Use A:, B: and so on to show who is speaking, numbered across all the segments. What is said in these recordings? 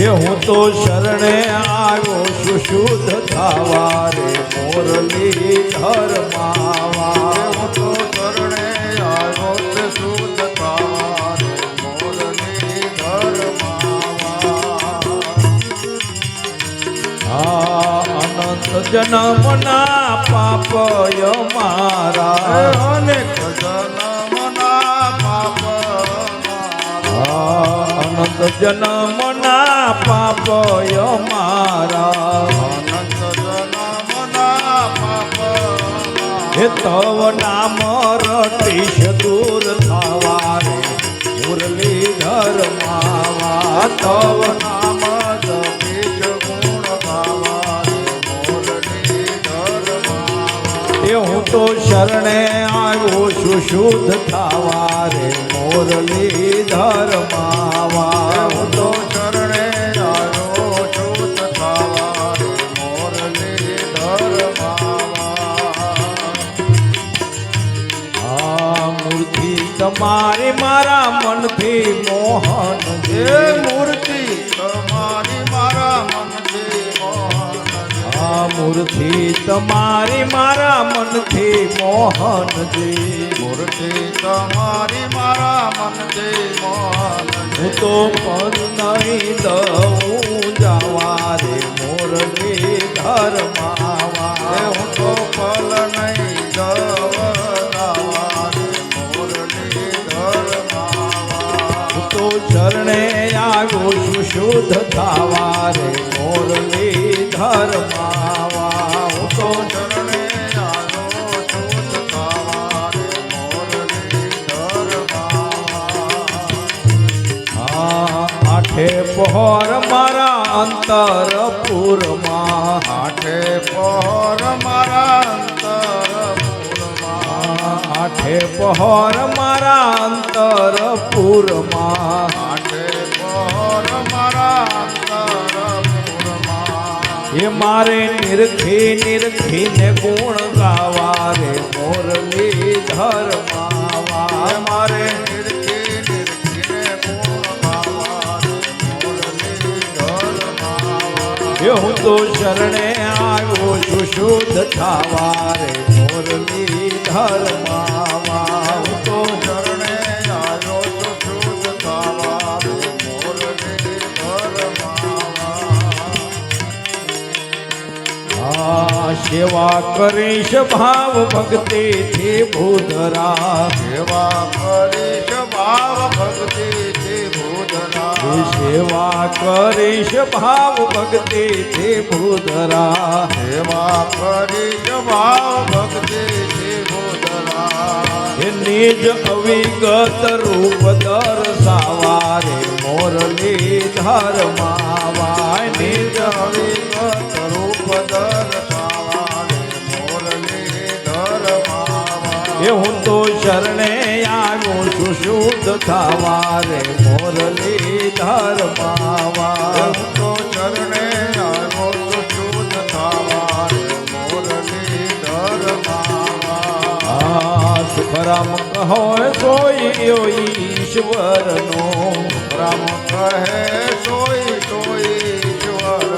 A: એ હું તો શરણે આવ્યો છું શુદ્ધ થવા રે મોરલી ધર્માવા
B: હું તો શરણે આવ્યો છું શુદ્ધ થવા રે મોરલી ધર્માવા
A: અનંત જન્મના પાપય મારા
B: અનેક જન્મના પાપ
A: અનંત જન્મના પાપય મારા
B: અનંત જન્મના પાપ
A: હે તવ નામ રટીશ દૂર થવા રે મુરલી ધર્માવા તવ
B: નામ જપીશ ગુણ ગાવા રે મોરલી ધર્માવા
A: એ હું તો શરણે આવ્યો છું શુદ્ધ થવા રે મોરલી ધર્માવા
B: હું તો શરણે આવ્યો શુદ્ધ થવા રે મોરલી ધર્માવા
A: મૂર્તિ તમારી મારા મનથી મોહન
B: એ મૂર્તિ તમારી મારા મનથી મોહન
A: મૂર્તિ તમારી મારા મનથી મોહનજી
B: મૂર્તિ તમારી મારા મનથી મોહન
A: હું તો પદ નહીં દઉં જવા રે મોરલી ધર્માવા
B: હું તો પલ નહીં જવા રે મોરલી ધર્માવા
A: હું તો શરણે આવ્યો છું શુદ્ધ થવા રે મોરલી ધર્માવા હું તો
B: શરણે આવ્યો શુદ્ધ થવા રે મોરલી ધર્માવા
A: આઠે પહોર મારા અંતરપુરમાં
B: આઠે પહોર મારા અંતરપુરમાં
A: આઠે પહોર મારા અંતરપુરમાં
B: આઠે પહોર મારા અંતરપુરમાં
A: એ મારે નિરખીને ગુણ ગાવા રે મોરલી ધર્માવા
B: મારે નિરખીને ગુણ ગાવા રે મોરલી ધર્માવા
A: એ હું તો શરણે આવ્યો છું શુદ્ધ થવા રે મોરલી ધર્માવા હું તો
B: શરણે આવ્યો છું શુદ્ધ થવા રે મોરલી ધર્માવા
A: સેવા કરીશ ભાવ ભક્તિથી ભૂધરા
B: સેવા કરીશ ભાવ ભક્તિથી ભૂધરા
A: સેવા કરીશ ભાવ ભક્તિથી ભૂધરા
B: સેવા કરીશ ભાવ ભક્તિથી ભૂધરા
A: હે નિજ અવિગત રૂપ દર્શાવા રે મોરલી ધર્માવા નિજ
B: અવિગત રૂપ દર્શાવા રે મોરલી ધર્માવા
A: એ હું તો શરણે આવ્યો છું શુદ્ધ થવા રે મોરલી ધર્માવા
B: હું તો શરણે આવ્યો છું શુદ્ધ થવા રે મોરલી ધર્માવા
A: સુખરામ કહો સોઈ ઈશ્વરનો
B: રામ કહે સોઈ ઈશ્વર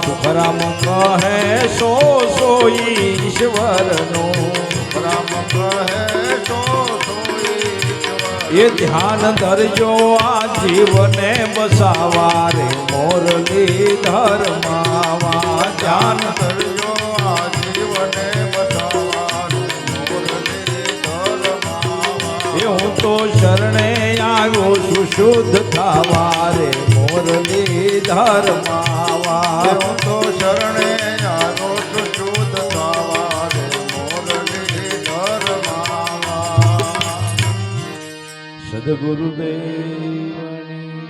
A: સુખરામ કહે સોઈ ઈશ્વરનો
B: રામ કહે સોઈ ઈશ્વર
A: એ ધ્યાન ધરજો આ જીવને બસાવા રે મોરલી ધર્માવા ધ્યાન
B: ધરજો આ જીવને બસાવા રે મોરલી ધર્માવા
A: એ હું તો શરણે આવ્યો છું શુદ્ધ થવા રે મોરલી ધર્માવા
B: હું તો શરણે આવ્યો છું શુદ્ધ થવા રે મોરલી ધર્માવા
A: સદગુરુદેવ